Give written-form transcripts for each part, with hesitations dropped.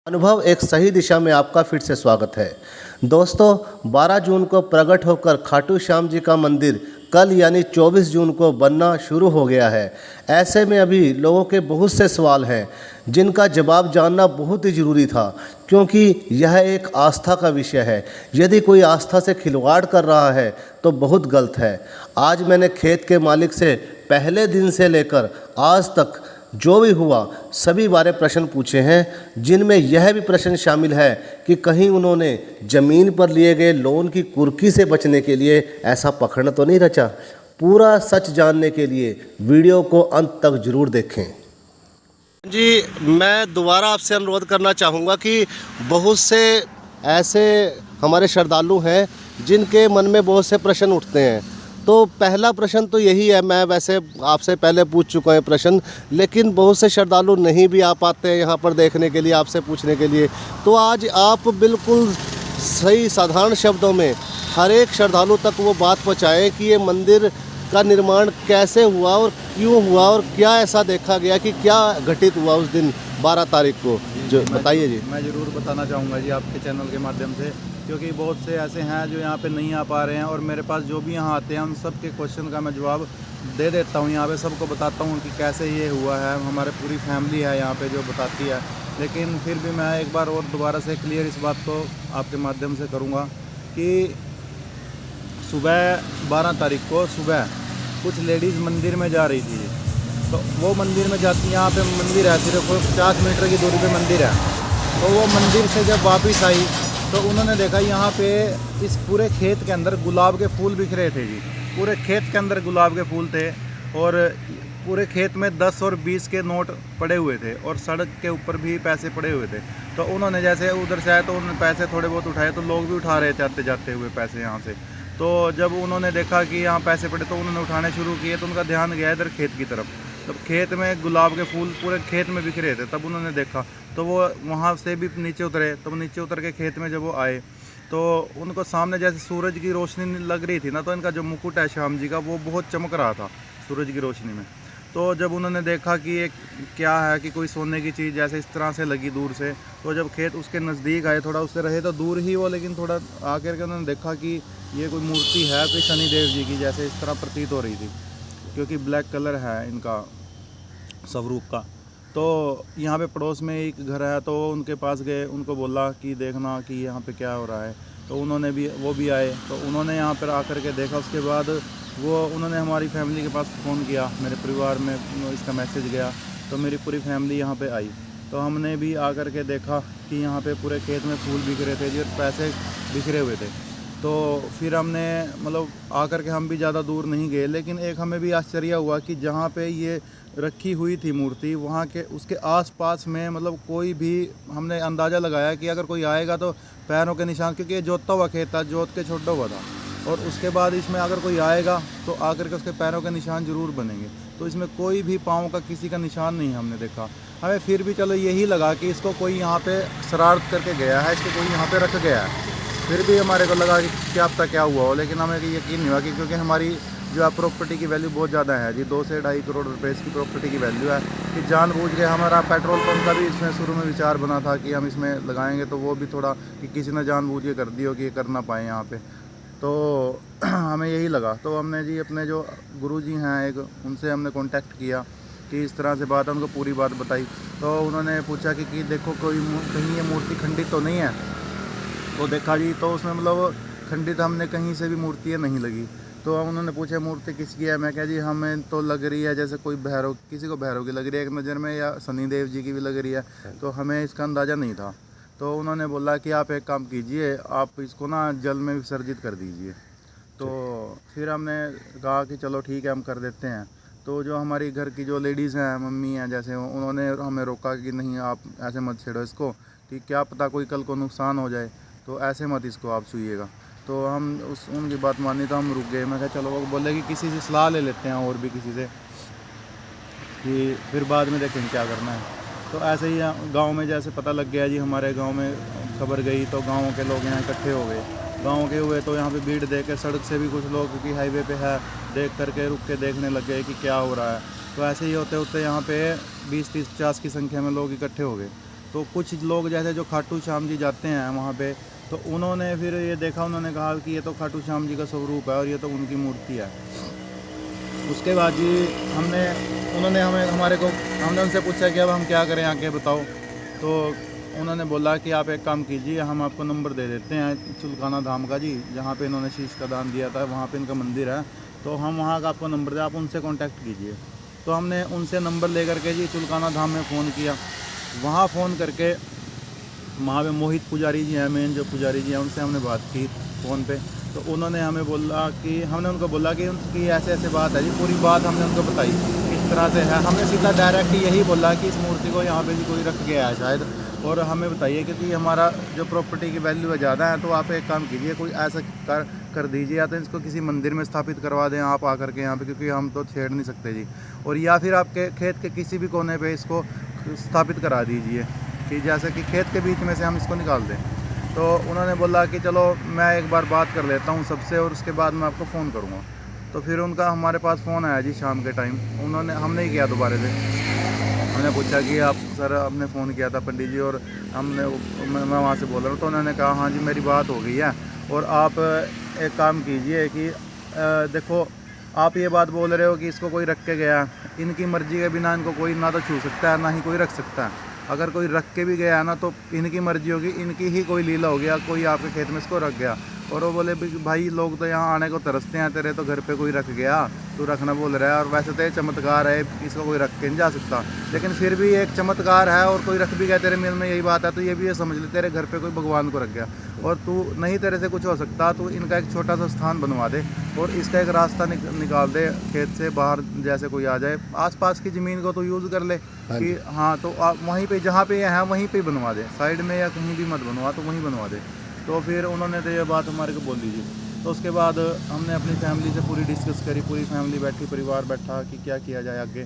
अनुभव एक सही दिशा में आपका फिर से स्वागत है। दोस्तों, 12 जून को प्रकट होकर खाटू श्याम जी का मंदिर कल यानी 24 जून को बनना शुरू हो गया है। ऐसे में अभी लोगों के बहुत से सवाल हैं जिनका जवाब जानना बहुत ही ज़रूरी था, क्योंकि यह एक आस्था का विषय है। यदि कोई आस्था से खिलवाड़ कर रहा है तो बहुत गलत है। आज मैंने खेत के मालिक से पहले दिन से लेकर आज तक जो भी हुआ सभी बारे प्रश्न पूछे हैं, जिनमें यह भी प्रश्न शामिल है कि कहीं उन्होंने ज़मीन पर लिए गए लोन की कुर्की से बचने के लिए ऐसा पखंड तो नहीं रचा। पूरा सच जानने के लिए वीडियो को अंत तक जरूर देखें। जी, मैं दोबारा आपसे अनुरोध करना चाहूँगा कि बहुत से ऐसे हमारे श्रद्धालु हैं जिनके मन में बहुत से प्रश्न उठते हैं। तो पहला प्रश्न तो यही है, मैं वैसे आपसे पहले पूछ चुका है प्रश्न, लेकिन बहुत से श्रद्धालु नहीं भी आ पाते हैं यहाँ पर देखने के लिए, आपसे पूछने के लिए। तो आज आप बिल्कुल सही साधारण शब्दों में हर एक श्रद्धालु तक वो बात पहुँचाएँ कि ये मंदिर का निर्माण कैसे हुआ और क्यों हुआ और क्या ऐसा देखा गया कि क्या घटित हुआ उस दिन 12 तारीख को, जो बताइए जी। मैं ज़रूर बताना चाहूँगा जी आपके चैनल के माध्यम से, क्योंकि बहुत से ऐसे हैं जो यहाँ पे नहीं आ पा रहे हैं और मेरे पास जो भी यहाँ आते हैं उन सब के क्वेश्चन का मैं जवाब दे देता हूँ। यहाँ पे सबको बताता हूँ कि कैसे ये हुआ है। हमारे पूरी फैमिली है यहाँ पे जो बताती है, लेकिन फिर भी मैं एक बार और दोबारा से क्लियर इस बात को आपके माध्यम से करूँगा कि सुबह 12 तारीख को सुबह कुछ लेडीज़ मंदिर में जा रही थी। तो वो मंदिर में जाती, यहाँ पे मंदिर है, सिर्फ 50 मीटर की दूरी पे मंदिर है। तो वो मंदिर से जब वापस आई तो उन्होंने देखा यहाँ पे इस पूरे खेत के अंदर गुलाब के फूल बिखरे थे जी। पूरे खेत के अंदर गुलाब के फूल थे और पूरे खेत में 10 और 20 के नोट पड़े हुए थे और सड़क के ऊपर भी पैसे पड़े हुए थे। तो उन्होंने जैसे उधर से आए तो उन्होंने पैसे थोड़े बहुत उठाए, तो लोग भी उठा रहे थे आते जाते हुए पैसे यहाँ से। तो जब उन्होंने देखा कि यहाँ पैसे पड़े तो उन्होंने उठाने शुरू किए, तो उनका ध्यान गया इधर खेत की तरफ। तब खेत में गुलाब के फूल पूरे खेत में बिखरे थे। तब उन्होंने देखा तो वो वहाँ से भी नीचे उतरे। तब नीचे उतर के खेत में जब वो आए तो उनको सामने जैसे सूरज की रोशनी लग रही थी ना, तो इनका जो मुकुट है श्याम जी का वो बहुत चमक रहा था सूरज की रोशनी में। तो जब उन्होंने देखा कि ये क्या है, कि कोई सोने की चीज़ जैसे इस तरह से लगी दूर से, तो जब खेत उसके नज़दीक आए, थोड़ा उससे रहे तो दूर ही वो, लेकिन थोड़ा आकर के उन्होंने देखा कि ये कोई मूर्ति है कोई शनिदेव जी की, जैसे इस तरह प्रतीत हो रही थी, क्योंकि ब्लैक कलर है इनका स्वरूप का। तो यहाँ पे पड़ोस में एक घर है, तो उनके पास गए, उनको बोला कि देखना कि यहाँ पे क्या हो रहा है। तो वो भी आए, तो उन्होंने यहाँ पर आकर के देखा। उसके बाद उन्होंने हमारी फैमिली के पास फ़ोन किया, मेरे परिवार में इसका मैसेज गया, तो मेरी पूरी फैमिली यहाँ पे आई। तो हमने भी आकर के देखा कि यहाँ पे पूरे खेत में फूल बिखरे थे जी और पैसे बिखरे हुए थे। तो फिर हमने मतलब आकर के हम भी ज़्यादा दूर नहीं गए, लेकिन एक हमें भी आश्चर्य हुआ कि जहाँ पे ये रखी हुई थी मूर्ति, वहाँ के उसके आसपास में मतलब कोई भी, हमने अंदाज़ा लगाया कि अगर कोई आएगा तो पैरों के निशान, क्योंकि ये जोतता हुआ खेत था, जोत के छोटा हुआ था, और उसके बाद इसमें अगर कोई आएगा तो आकर के उसके पैरों के निशान ज़रूर बनेंगे। तो इसमें कोई भी पाँव का किसी का निशान नहीं हमने देखा। हमें फिर भी चलो यही लगा कि इसको कोई यहाँ पे शरारत करके गया है, इसको कोई यहाँ पे रख गया है। फिर भी हमारे को लगा कि क्या पता क्या हुआ हो, लेकिन हमें यकीन नहीं हुआ कि, क्योंकि हमारी जो है प्रॉपर्टी की वैल्यू बहुत ज़्यादा है जी, 2 से 2.5 करोड़ रुपए इसकी प्रॉपर्टी की वैल्यू है। कि जानबूझ के हमारा पेट्रोल पंप का भी इसमें शुरू में विचार बना था कि हम इसमें लगाएंगे, तो वो भी थोड़ा कि किसी ने जानबूझ के कर दी हो कि ये कर ना पाए यहाँ पे। तो हमें यही लगा, तो हमने जी अपने जो गुरुजी हैं एक, उनसे हमने कांटेक्ट किया कि इस तरह से बात है, उनको पूरी बात बताई। तो उन्होंने पूछा कि देखो कोई कहीं ये मूर्ति खंडित तो नहीं है। तो देखा जी, तो उसमें मतलब खंडित हमने कहीं से भी मूर्तियाँ नहीं लगी। तो उन्होंने पूछा मूर्ति किसकी है। मैं कहा जी हमें तो लग रही है जैसे कोई भैरव, किसी को भैरव की लग रही है एक नज़र में, या शनिदेव जी की भी लग रही है, तो हमें इसका अंदाज़ा नहीं था। तो उन्होंने बोला कि आप एक काम कीजिए, आप इसको ना जल में विसर्जित कर दीजिए। तो फिर हमने कहा कि चलो ठीक है, हम कर देते हैं। तो जो हमारी घर की जो लेडीज़ हैं, मम्मी हैं जैसे, उन्होंने हमें रोका कि नहीं आप ऐसे मत छेड़ो इसको, कि क्या पता कोई कल को नुकसान हो जाए, तो ऐसे मत इसको आप छूइएगा। तो हम उनकी बात मानी, तो हम रुक गए। मैं कहा चलो, वो बोले कि किसी से सलाह ले लेते हैं और भी किसी से, कि फिर बाद में देखेंगे क्या करना है। तो ऐसे ही गांव में जैसे पता लग गया जी, हमारे गांव में खबर गई, तो गांव के लोग यहाँ इकट्ठे हो गए। गांव के हुए तो यहाँ पे भीड़ देख के, सड़क से भी कुछ लोग, क्योंकि हाईवे पे है, देख करके रुक के देखने लग गए कि क्या हो रहा है। तो ऐसे ही होते होते यहाँ पे 20, 30, 50 की संख्या में लोग इकट्ठे हो गए। तो कुछ लोग जैसे जो खाटू श्याम जी जाते हैं वहाँ पे, तो उन्होंने फिर ये देखा, उन्होंने कहा कि ये तो खाटू श्याम जी का स्वरूप है और ये तो उनकी मूर्ति है। उसके बाद जी उन्होंने हमने उनसे पूछा कि अब हम क्या करें, आगे बताओ। तो उन्होंने बोला कि आप एक काम कीजिए, हम आपको नंबर दे देते हैं चुलकाना धाम का जी, जहाँ पे इन्होंने शीश का दान दिया था, वहाँ पे इनका मंदिर है, तो हम वहाँ का आपको नंबर दे, आप उनसे कांटेक्ट कीजिए। तो हमने उनसे नंबर ले करके जी चुलकाना धाम में फ़ोन किया। वहाँ फ़ोन करके वहाँ पे मोहित पुजारी जी हैं, मेन जो पुजारी जी हैं, उनसे हमने बात की फ़ोन पे। तो उन्होंने हमें बोला कि हमने उनको बोला कि उनकी ऐसे ऐसे बात है जी, पूरी बात हमने उनको बताई किस तरह से है। हमने सीधा डायरेक्ट यही बोला कि इस मूर्ति को यहाँ पे भी कोई रख गया है शायद, और हमें बताइए कि हमारा जो प्रॉपर्टी की वैल्यू है ज़्यादा है, तो आप एक काम कीजिए, कोई ऐसा कर दीजिए, या तो इसको किसी मंदिर में स्थापित करवा दें आप आकर के यहाँ पे, क्योंकि हम तो छेड़ नहीं सकते जी, और या फिर आपके खेत के किसी भी कोने पे इसको स्थापित करा दीजिए, कि जैसे कि खेत के बीच में से हम इसको निकाल दें। तो उन्होंने बोला कि चलो मैं एक बार बात कर लेता हूँ सबसे, और उसके बाद मैं आपको फ़ोन करूँगा। तो फिर उनका हमारे पास फ़ोन आया जी शाम के टाइम, हमने ही किया दोबारा से। हमने पूछा कि आप सर, आपने फ़ोन किया था पंडित जी, और मैं वहाँ से बोल रहा हूँ। तो उन्होंने कहा हाँ जी मेरी बात हो गई है, और आप एक काम कीजिए कि देखो, आप ये बात बोल रहे हो कि इसको कोई रख के गया, इनकी मर्ज़ी के बिना इनको कोई ना तो छू सकता है, ना ही कोई रख सकता है। अगर कोई रख के भी गया है ना, तो इनकी मर्ज़ी होगी, इनकी ही कोई लीला हो गया, कोई आपके खेत में इसको रख गया। और वो बोले भाई लोग तो यहाँ आने को तरसते हैं, तेरे तो घर पे कोई रख गया, तू रखना बोल रहा है, और वैसे तो ये चमत्कार है, इसको कोई रख के नहीं जा सकता, लेकिन फिर भी एक चमत्कार है, और कोई रख भी गया तेरे मिल में, यही बात है, तो ये भी ये समझ ले तेरे घर पे कोई भगवान को रख गया, और तू नहीं, तेरे से कुछ हो सकता, तू इनका एक छोटा सा स्थान बनवा दे, और इसका एक रास्ता निकाल दे खेत से बाहर, जैसे कोई आ जाए, आसपास की ज़मीन को तो यूज़ कर ले कि हाँ, तो आप वहीं पे जहाँ पे ये है वहीं पे बनवा दे, साइड में या कहीं भी मत बनवा, तो वहीं बनवा दे। तो फिर उन्होंने तो ये बात हमारे को बोल दी जी। तो उसके बाद हमने अपनी फैमिली से पूरी डिस्कस करी, पूरी फैमिली बैठी, परिवार बैठा कि क्या किया जाए आगे।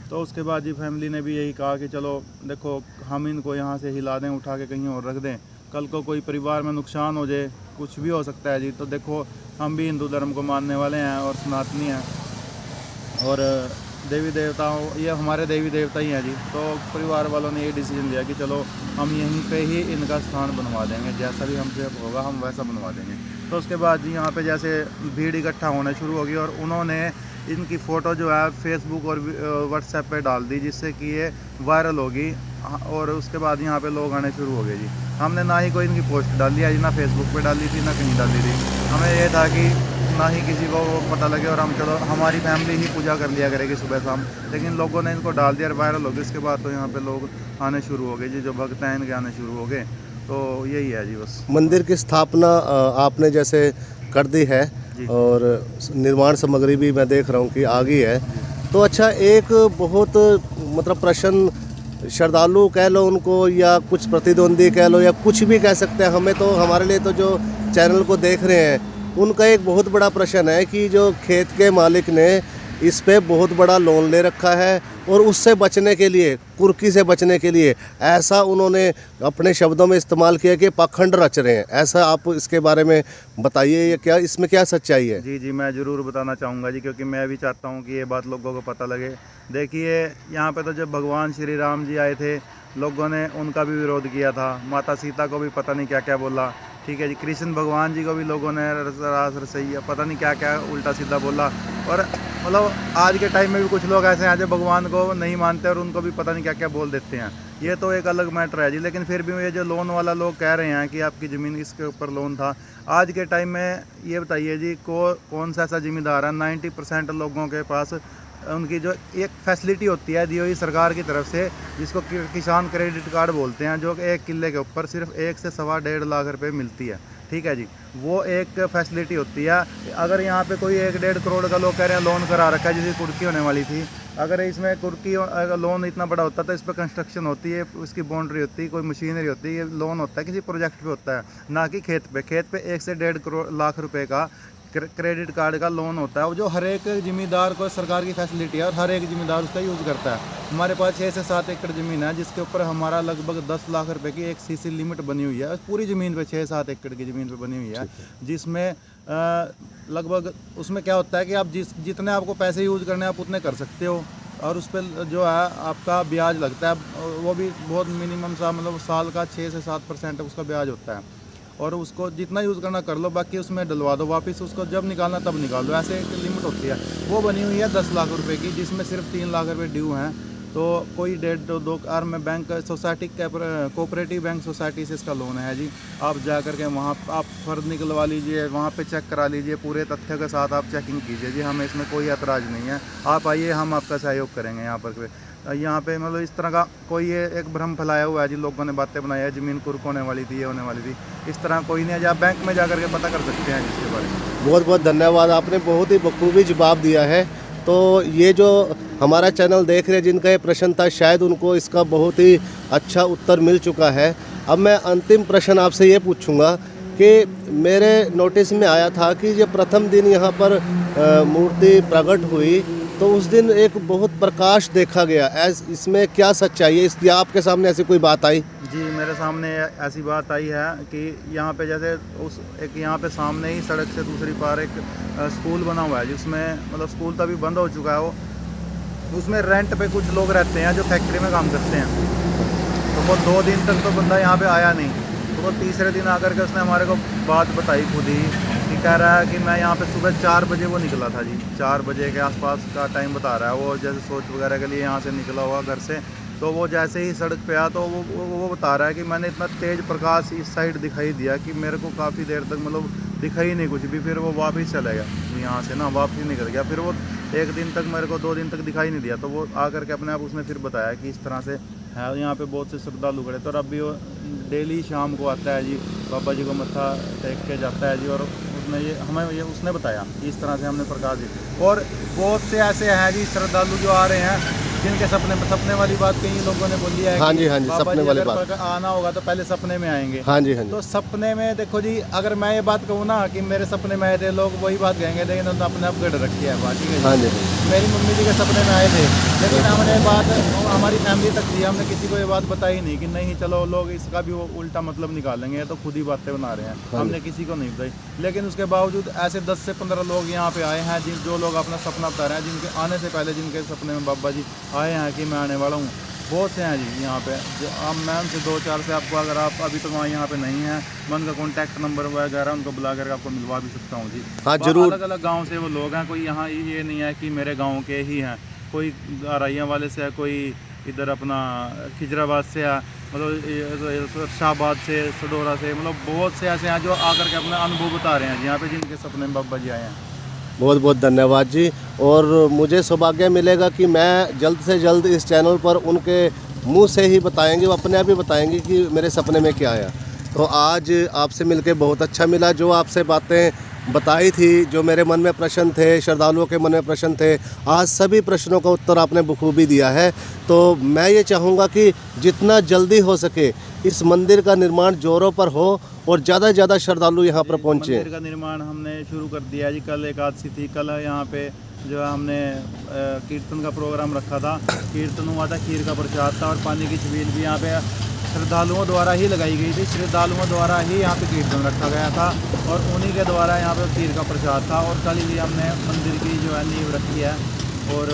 तो उसके बाद जी फैमिली ने भी यही कहा कि चलो देखो, हम इनको यहाँ से हिला दें, उठा के कहीं और रख दें, कल को कोई परिवार में नुकसान हो जाए, कुछ भी हो सकता है जी। तो देखो, हम भी हिंदू धर्म को मानने वाले हैं और सनातनी हैं, और देवी देवताओं, ये हमारे देवी देवता ही हैं जी। तो परिवार वालों ने ये डिसीजन लिया कि चलो हम यहीं पे ही इनका स्थान बनवा देंगे, जैसा भी हमसे होगा हम वैसा बनवा देंगे। तो उसके बाद जी यहाँ पे जैसे भीड़ इकट्ठा होना शुरू हो गई, और उन्होंने इनकी फ़ोटो जो है फेसबुक और व्हाट्सएप पे डाल दी, जिससे कि ये वायरल होगी, और उसके बाद यहाँ पे लोग आने शुरू हो गए जी। हमने ना ही कोई इनकी पोस्ट डाली है जी, ना फेसबुक पे डाली थी, ना कहीं डाली थी। हमें ये था कि ना ही किसी को वो पता लगे, और हम चलो हमारी फैमिली ही पूजा कर लिया करेगी सुबह शाम, लेकिन लोगों ने इनको डाल दिया और वायरल हो गई। उसके बाद तो यहाँ पे लोग आने शुरू हो गए जी, जो भक्त हैं इनके आने शुरू हो गए। तो यही है जी बस। मंदिर की स्थापना आपने जैसे कर दी है, और निर्माण सामग्री भी मैं देख रहा हूँ कि आ गई है। तो अच्छा, एक बहुत मतलब प्रश्न, श्रद्धालु कह लो उनको, या कुछ प्रतिद्वंदी कह लो, या कुछ भी कह सकते हैं, हमें तो, हमारे लिए तो जो चैनल को देख रहे हैं उनका एक बहुत बड़ा प्रश्न है कि जो खेत के मालिक ने इस पे बहुत बड़ा लोन ले रखा है, और उससे बचने के लिए, कुर्की से बचने के लिए, ऐसा उन्होंने अपने शब्दों में इस्तेमाल किया कि पाखंड रच रहे हैं। ऐसा आप इसके बारे में बताइए, ये क्या, इसमें क्या सच्चाई है? जी मैं ज़रूर बताना चाहूँगा जी, क्योंकि मैं भी चाहता हूँ कि ये बात लोगों को पता लगे। देखिए, यहाँ पे तो जब भगवान श्री राम जी आए थे, लोगों ने उनका भी विरोध किया था, माता सीता को भी पता नहीं क्या क्या बोला, ठीक है जी। कृष्ण भगवान जी को भी लोगों ने रसैया पता नहीं क्या क्या उल्टा सीधा बोला, और मतलब आज के टाइम में भी कुछ लोग ऐसे हैं जो भगवान को नहीं मानते, और उनको भी पता नहीं क्या क्या बोल देते हैं। ये तो एक अलग मैटर है जी। लेकिन फिर भी ये जो लोन वाला लोग कह रहे हैं कि आपकी ज़मीन इसके ऊपर लोन था, आज के टाइम में ये बताइए जी, कौन सा ऐसा ज़िम्मेदार है? 90% लोगों के पास उनकी जो एक फैसिलिटी होती है दी हुई सरकार की तरफ से, जिसको किसान क्रेडिट कार्ड बोलते हैं, जो एक किले के ऊपर सिर्फ 1 से सवा 1.5 लाख रुपए मिलती है, ठीक है जी। वो एक फैसिलिटी होती है। अगर यहाँ पे कोई 1-1.5 करोड़ का लोग कह रहे हैं लोन करा रखा है, जिसकी कुर्की होने वाली थी, अगर इसमें कुर्की अगर लोन इतना बड़ा होता तो इस पर कंस्ट्रक्शन होती है, उसकी बाउंड्री होती है, कोई मशीनरी होती है, ये लोन होता है किसी प्रोजेक्ट पे होता है, ना कि खेत पे 1 से 1.5 लाख रुपए का क्रेडिट कार्ड का लोन होता है, जो हर एक ज़िम्मेदार को सरकार की फैसिलिटी है, और हर एक ज़िम्मेदार उसका यूज़ करता है। हमारे पास 6 से 7 एकड़ ज़मीन है, जिसके ऊपर हमारा लगभग 10 लाख रुपए की एक सीसी लिमिट बनी हुई है, पूरी ज़मीन पे 6-7 एकड़ की ज़मीन पे बनी हुई है, जिसमें लगभग उसमें क्या होता है कि आप जितने आपको पैसे यूज़ करने हैं आप उतने कर सकते हो, और उस पर जो है आपका ब्याज लगता है, वो भी बहुत मिनिमम सा, मतलब साल का 6 से 7% उसका ब्याज होता है। और उसको जितना यूज़ करना कर लो, बाकी उसमें डलवा दो वापस, उसको जब निकालना तब निकाल लो, ऐसे एक लिमिट होती है। वो बनी हुई है 10 लाख रुपए की, जिसमें सिर्फ 3 लाख रुपए ड्यू हैं। तो कोई 1.5-2 और में bank society cooperative bank society से इसका लोन है जी। आप जा कर के वहाँ आप फर्द निकलवा लीजिए, वहाँ पे चेक करा लीजिए, पूरे तथ्य के साथ आप चेकिंग कीजिए जी, हमें इसमें कोई ऐतराज़ नहीं है। आप आइए, हम आपका सहयोग करेंगे यहाँ पर। यहाँ पे मतलब इस तरह का कोई ये एक भ्रम फैलाया हुआ है जी, लोगों ने बातें बनाई है, ज़मीन कुर्क होने वाली थी, ये होने वाली थी, इस तरह कोई नहीं है जी। आप बैंक में जा कर के पता कर सकते हैं जिसके बारे में। बहुत बहुत धन्यवाद, आपने बहुत ही बखूबी जवाब दिया है। तो ये जो हमारा चैनल देख रहे हैं, जिनका ये प्रश्न था, शायद उनको इसका बहुत ही अच्छा उत्तर मिल चुका है। अब मैं अंतिम प्रश्न आपसे ये पूछूंगा कि मेरे नोटिस में आया था कि ये प्रथम दिन यहाँ पर मूर्ति प्रकट हुई, तो उस दिन एक बहुत प्रकाश देखा गया। इसमें क्या सच्चाई है? इसकी आपके सामने ऐसी कोई बात आई? जी, मेरे सामने ऐसी बात आई है कि यहाँ पे जैसे उस एक यहाँ पे सामने ही सड़क से दूसरी पार एक स्कूल बना हुआ है, जिसमें मतलब स्कूल तो अभी बंद हो चुका है वो, उसमें रेंट पे कुछ लोग रहते हैं जो फैक्ट्री में काम करते हैं। तो वो 2 दिन तक तो बंदा यहाँ पे आया नहीं, तो वो तीसरे दिन आकर के उसने हमारे को बात बताई खुद ही, कि कह रहा है कि मैं यहाँ पे सुबह 4 बजे वो निकला था जी, 4 बजे के आसपास का टाइम बता रहा है वो, जैसे सोच वगैरह के लिए यहाँ से निकला हुआ घर से। तो वो जैसे ही सड़क पे आया तो वो बता रहा है कि मैंने इतना तेज़ प्रकाश इस साइड दिखाई दिया कि मेरे को काफ़ी देर तक मतलब दिखाई नहीं कुछ भी। फिर वो वापस चला गया यहाँ से ना, वापस निकल गया। फिर वो 1 दिन तक मेरे को 2 दिन तक दिखाई नहीं दिया। तो वो आकर के अपने आप उसने फिर बताया कि इस तरह से है, यहाँ पे बहुत से श्रद्धालु खड़े। तो अब भी वो डेली शाम को आता है जी, बाबा जी को मत्था टेक के जाता है जी। और उसने ये हमें ये उसने बताया कि इस तरह से हमने प्रकाश दी। और बहुत से ऐसे हैं जी श्रद्धालु जो आ रहे हैं, जिनके सपने वाली बात कई लोगों ने बोली है। हाँ जी, हाँ जी, बाबा सपने जी वाली अगर बात। आना होगा तो पहले सपने में आएंगे। हाँ जी, हाँ जी। तो सपने में देखो जी, अगर मैं ये बात कहूँ ना कि मेरे सपने में आए थे, लोग वही बात कहेंगे, लेकिन उन्होंने अपने आप गढ़ रखी है बात, ठीक है। हाँ जी, मेरी मम्मी जी के सपने में आए थे, लेकिन हमने बात हमारी फैमिली तक थी, हमने किसी को ये बात बताई नहीं कि नहीं चलो लोग इसका भी वो उल्टा मतलब निकालेंगे, तो खुद ही बातें बना रहे हैं। हमने किसी को नहीं बताई। लेकिन उसके बावजूद ऐसे 10 से 15 लोग यहाँ पे आए हैं, जो लोग अपना सपना बता रहे हैं, जिनके आने से पहले जिनके सपने में बाबा जी आए हैं कि मैं आने वाला हूँ, बहुत से हैं जी यहाँ पे। जो अब मैं उनसे 2-4 से आपको, अगर आप अभी तो वहाँ यहाँ पे नहीं हैं, मैं उनका कॉन्टैक्ट नंबर वगैरह उनको बुला करके आपको मिलवा भी सकता हूँ जी। हाँ जरूर। अलग अलग गांव से वो लोग हैं, कोई यहाँ ये नहीं है कि मेरे गांव के ही हैं, कोई आरैया वाले से है, कोई इधर अपना खिजराबाद से है, मतलब शाहबाद से, सडोरा से, मतलब बहुत से ऐसे हैं जो आकर के अपना अनुभव बता रहे हैं यहाँ पे, जिनके सपने में बाबा जी आए हैं। बहुत बहुत धन्यवाद जी। और मुझे सौभाग्य मिलेगा कि मैं जल्द से जल्द इस चैनल पर उनके मुंह से ही बताएंगे, वो अपने आप ही बताएंगे कि मेरे सपने में क्या आया। तो आज आपसे मिलके बहुत अच्छा मिला। जो आपसे बातें बताई थी, जो मेरे मन में प्रश्न थे, श्रद्धालुओं के मन में प्रश्न थे, आज सभी प्रश्नों का उत्तर आपने बखूबी दिया है। तो मैं ये चाहूँगा कि जितना जल्दी हो सके इस मंदिर का निर्माण जोरों पर हो और ज़्यादा से ज़्यादा श्रद्धालु यहाँ पर पहुँचे। मंदिर का निर्माण हमने शुरू कर दिया जी। कल एकादशी थी, कल यहाँ पे जो है हमने कीर्तन का प्रोग्राम रखा था। कीर्तन हुआ था, खीर का प्रसाद था और पानी की छबील भी यहाँ पे श्रद्धालुओं द्वारा ही लगाई गई थी। श्रद्धालुओं द्वारा ही यहाँ पे कीर्तन रखा गया था और उन्हीं के द्वारा यहाँ पे खीर का प्रसाद था। और कल ही हमने मंदिर की जो है नींव रखी है और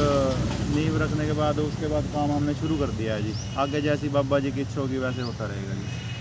नींव रखने के बाद उसके बाद काम हमने शुरू कर दिया है जी। आगे जैसी बाबा जी की इच्छा होगी वैसे होता रहेगा जी।